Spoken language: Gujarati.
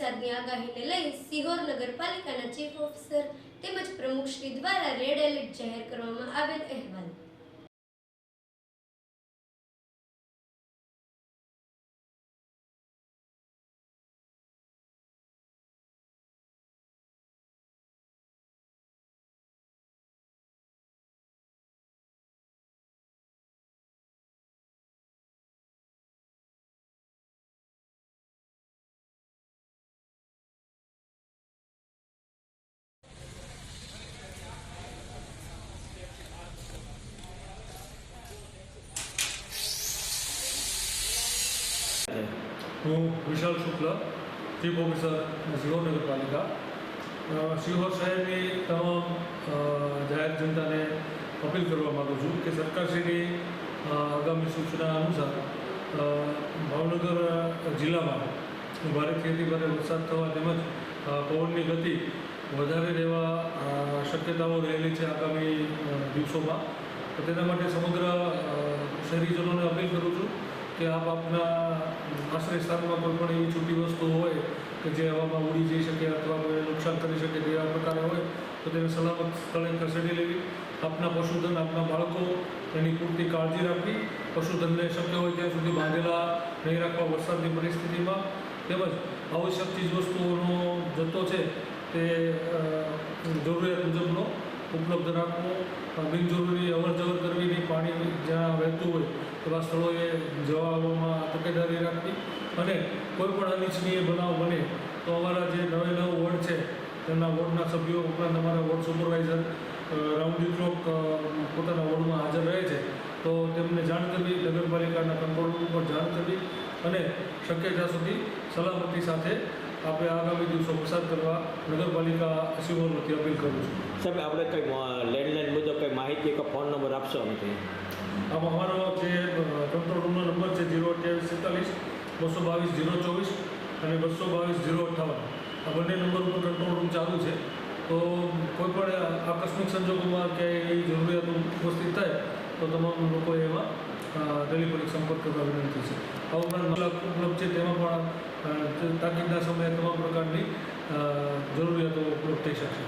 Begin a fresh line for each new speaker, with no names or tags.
વરસાદની આગાહીને લઈ સિહોર નગરપાલિકાના ચીફ ઓફિસર તેમજ પ્રમુખશ્રી દ્વારા રેડ એલર્ટ જાહેર કરવામાં આવેલ અહેવાલ।
હું વિશાલ શુક્લ, ચીફ ઓફિસર સિહોર નગરપાલિકા। સિહોર શહેરની તમામ જાહેર જનતાને અપીલ કરવા માગું છું કે સરકારશ્રીની આગામી સૂચના અનુસાર ભાવનગર જિલ્લામાં ભારેથી અતિભારે વરસાદ થવા તેમજ પવનની ગતિ વધારે રહેવા શક્યતાઓ રહેલી છે આગામી દિવસોમાં। તો તેના માટે સમગ્ર શહેરીજનોને અપીલ કરું છું કે આપ આપના આશ્રય સ્થાનમાં કોઈ પણ એવી છૂટી વસ્તુ હોય કે જે હવામાં ઉડી જઈ શકે અથવા કોઈ નુકસાન કરી શકે તેવા પ્રકારે હોય તો તેને સલામત સ્થળે ખસેડી લેવી। આપના પશુધન, આપના બાળકો તેની પૂરતી કાળજી રાખવી। પશુધનને શક્ય હોય ત્યાં સુધી બાંધેલા નહીં રાખવા વરસાદની પરિસ્થિતિમાં। તેમજ આવશ્યક ચીજવસ્તુઓનો જથ્થો છે તે જરૂરિયાત મુજબનો ઉપલબ્ધ રાખવો। બિનજરૂરી અવરજવર કરવી નહીં। પાણી જ્યાં વહેતું હોય એવા સ્થળોએ જવા આવવામાં તકેદારી રાખવી। અને કોઈ પણ અનિચ્છનીય બનાવ બને તો અમારા જે 9 વોર્ડ છે તેમના વોર્ડના સભ્યો ઉપરાંત અમારા ward supervisor round the clock પોતાના વોર્ડમાં હાજર રહે છે તો તેમને જાણ કરવી, નગરપાલિકાના કંટ્રોલ રૂમ પર જાણ કરવી અને શક્ય ત્યાં સુધી સલામતી સાથે આપણે આગામી દિવસો પસાર કરવા નગરપાલિકા સિહોર વતી અપીલ કરું છું।
સાહેબ, આપણે કંઈ લેન્ડલાઇન મુજબ કંઈ માહિતી કે ફોન નંબર આપશો નથી?
આમાં અમારો જે કંટ્રોલ રૂમનો નંબર છે 02847 222 024 અને 222 058। આ બંને નંબર ઉપર કંટ્રોલ રૂમ ચાલુ છે। તો કોઈ પણ આકસ્મિક સંજોગોમાં ક્યાંય એવી જરૂરિયાત ઉપસ્થિત થાય તો તમામ લોકોએ એમાં ટેલિફોનિક સંપર્ક કરવા વિનંતી છે। આ ઉપરાંત ઉપલબ્ધ છે તેમાં પણ તાકીદના સમયે તમામ પ્રકારની જરૂરિયાતો ઉપલબ્ધ થઈ શકશે।